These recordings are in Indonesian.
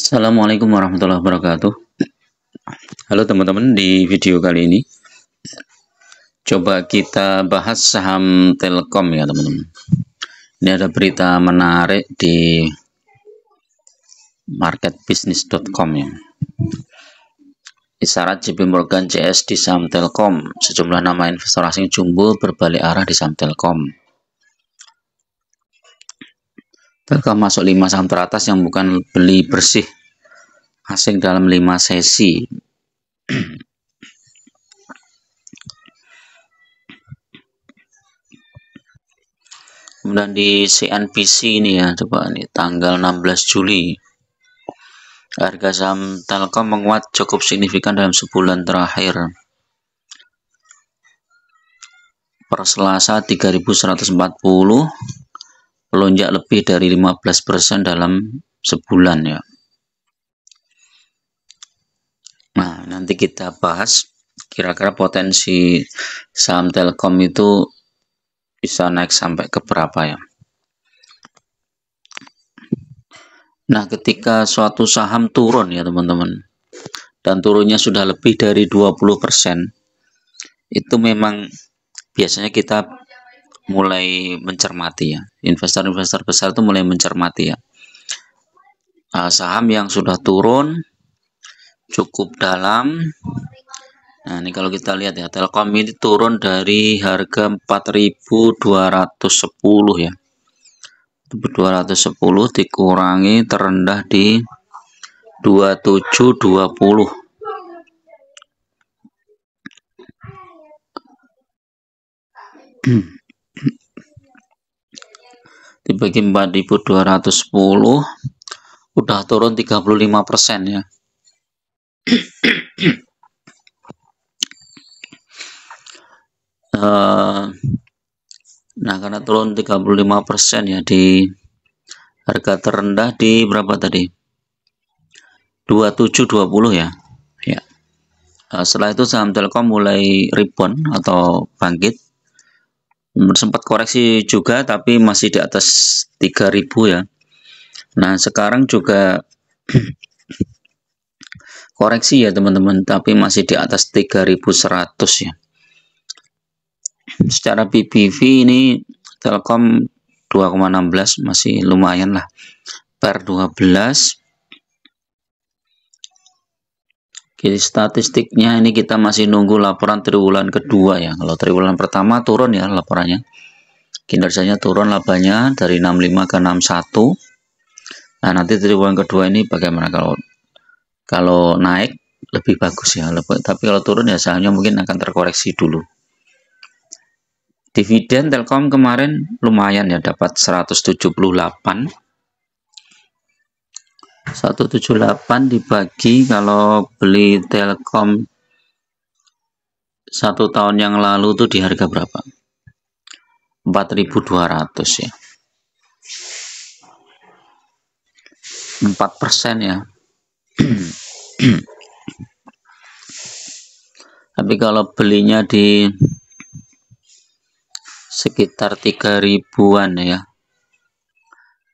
Assalamualaikum warahmatullahi wabarakatuh. Halo teman-teman, di video kali ini coba kita bahas saham Telkom ya teman-teman. Ini ada berita menarik di marketbusiness.com ya. Isyarat JP Morgan CS di saham Telkom. Sejumlah nama investor asing jumbo berbalik arah di saham Telkom. Telkom masuk 5 saham teratas yang bukan beli bersih asing dalam 5 sesi. Kemudian di CNBC ini ya, coba ini tanggal 16 Juli. Harga saham Telkom menguat cukup signifikan dalam sebulan terakhir. Per Selasa 3.140, melonjak lebih dari 15% dalam sebulan ya. Nah, nanti kita bahas kira-kira potensi saham Telkom itu bisa naik sampai ke berapa ya. Nah, ketika suatu saham turun ya teman-teman, dan turunnya sudah lebih dari 20%, itu memang biasanya kita mulai mencermati ya. Investor-investor besar itu mulai mencermati ya. Saham yang sudah turun cukup dalam. Nah, ini kalau kita lihat ya, Telkom ini turun dari harga 4.210 ya. 210 dikurangi terendah di 2720. Dibagi 4.210 udah turun 35% ya. Nah, karena turun 35% ya, di harga terendah di berapa tadi? 2720 ya. Ya. Setelah itu saham Telkom mulai rebound atau bangkit. Sempat koreksi juga tapi masih di atas 3.000 ya. Nah, sekarang juga koreksi ya teman-teman, tapi masih di atas 3.100 ya. Secara PBV ini Telkom 2,16 masih lumayan lah. Per 12. Jadi statistiknya ini kita masih nunggu laporan triwulan kedua ya. Kalau triwulan pertama turun ya laporannya. Kinerjanya turun labanya dari 65 ke 61. Nah, nanti triwulan kedua ini bagaimana, kalau naik lebih bagus ya. Tapi kalau turun ya sahamnya mungkin akan terkoreksi dulu. Dividen Telkom kemarin lumayan ya, dapat 178 dibagi, kalau beli Telkom 1 tahun yang lalu tuh di harga berapa? 4.200 ya. 4% ya. Tapi kalau belinya di sekitar 3.000-an ya,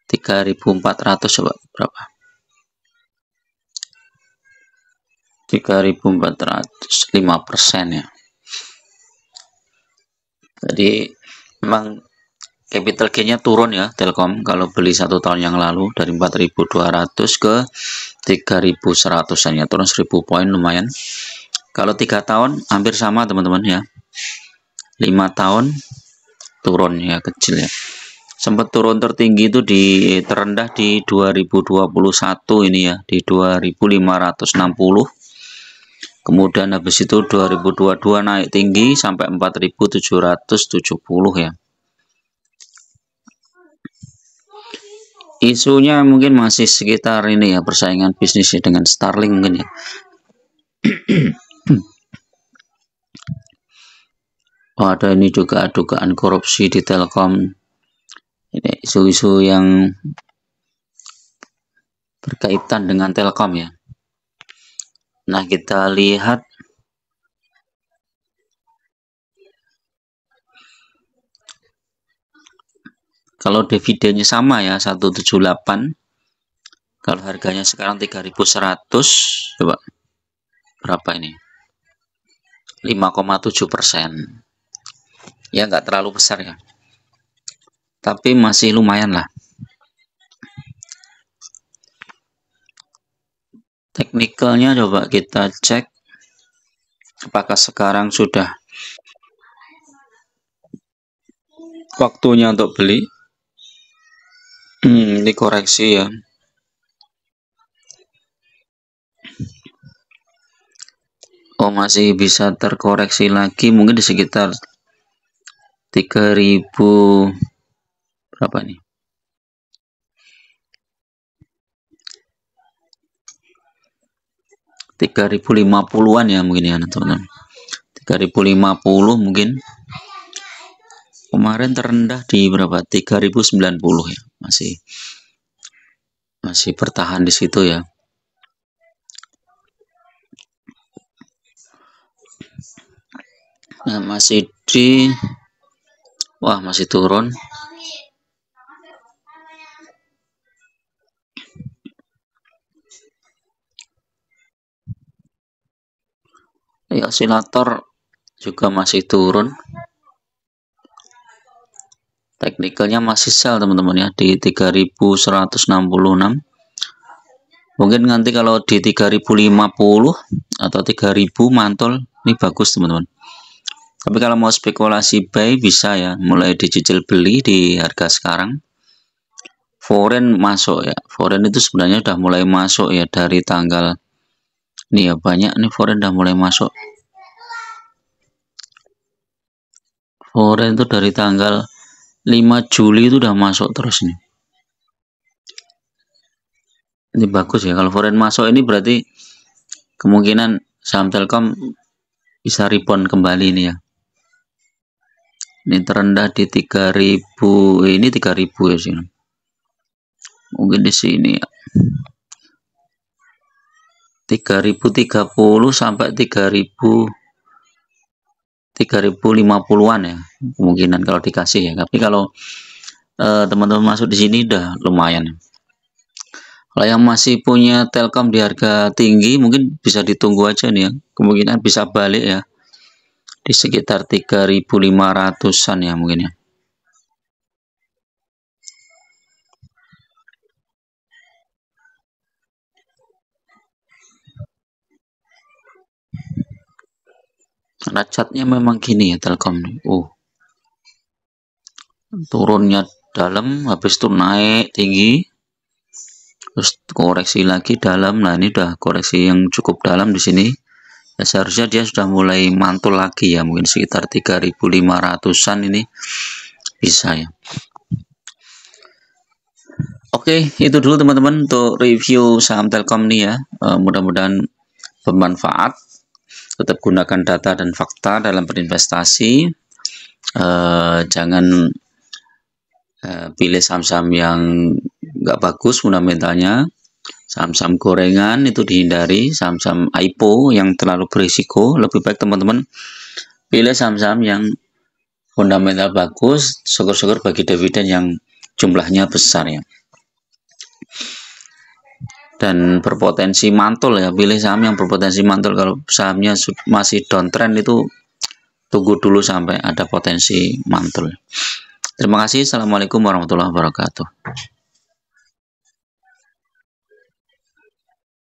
3.400 coba berapa? 3.400, 5% ya. Jadi memang capital gain-nya turun ya Telkom kalau beli 1 tahun yang lalu, dari 4.200 ke 3.100-an ya, turun 1.000 poin lumayan. Kalau 3 tahun hampir sama teman-teman ya. 5 tahun turun ya, kecil ya. Sempat turun tertinggi itu terendah di 2021 ini ya, di 2.560. Kemudian habis itu 2022 naik tinggi sampai 4.770 ya. Isunya mungkin masih sekitar ini ya, persaingan bisnisnya dengan Starlink mungkin ya. Ada ini juga dugaan korupsi di Telkom. Ini isu-isu yang berkaitan dengan Telkom ya. Nah, kita lihat kalau dividennya sama ya, 178. Kalau harganya sekarang 3.100, coba berapa ini? 5,7%. Ya nggak terlalu besar ya, tapi masih lumayan lah. Teknikalnya coba kita cek apakah sekarang sudah waktunya untuk beli. Ini koreksi ya. Oh, masih bisa terkoreksi lagi, mungkin di sekitar 3.000 berapa nih? 3.050-an ya mungkin ya teman-teman. 3.050 mungkin. Kemarin terendah di berapa? 3.090 ya. Masih bertahan di situ ya. Nah, masih masih turun. Ya, osilator juga masih turun. Teknikalnya masih sell teman-teman ya di 3.166. Mungkin nanti kalau di 3.050 atau 3.000 mantul, ini bagus teman-teman. Tapi kalau mau spekulasi buy bisa ya, mulai dicicil beli di harga sekarang. Foreign masuk ya, foreign itu sebenarnya udah mulai masuk ya dari tanggal ini ya, banyak nih foreign udah mulai masuk. Foreign itu dari tanggal 5 Juli itu udah masuk terus nih. Ini bagus ya, kalau foreign masuk ini berarti kemungkinan saham Telkom bisa rebound kembali ini ya. Ini terendah di 3.000, ini 3.000 ya sini. Mungkin di sini ya. 3.030 sampai 3.050-an ya kemungkinan kalau dikasih ya. Tapi kalau teman-teman masuk di sini udah lumayan. Kalau yang masih punya Telkom di harga tinggi mungkin bisa ditunggu aja nih ya. Kemungkinan bisa balik ya. Di sekitar 3.500-an ya mungkin ya. Karena catnya memang gini ya Telkom nih. Turunnya dalam, habis itu naik tinggi, terus koreksi lagi dalam. Nah, ini udah koreksi yang cukup dalam di sini. Ya, seharusnya dia sudah mulai mantul lagi ya, mungkin sekitar 3.500-an ini bisa ya. Oke, itu dulu teman-teman untuk review saham Telkom nih ya. Mudah-mudahan bermanfaat. Tetap gunakan data dan fakta dalam berinvestasi. Jangan pilih saham-saham yang nggak bagus fundamentalnya. Saham-saham gorengan itu dihindari. Saham-saham IPO yang terlalu berisiko. Lebih baik teman-teman pilih saham-saham yang fundamental bagus, syukur-syukur bagi dividen yang jumlahnya besar ya. Dan berpotensi mantul ya, pilih saham yang berpotensi mantul. Kalau sahamnya masih downtrend itu tunggu dulu sampai ada potensi mantul. Terima kasih. Assalamualaikum warahmatullahi wabarakatuh.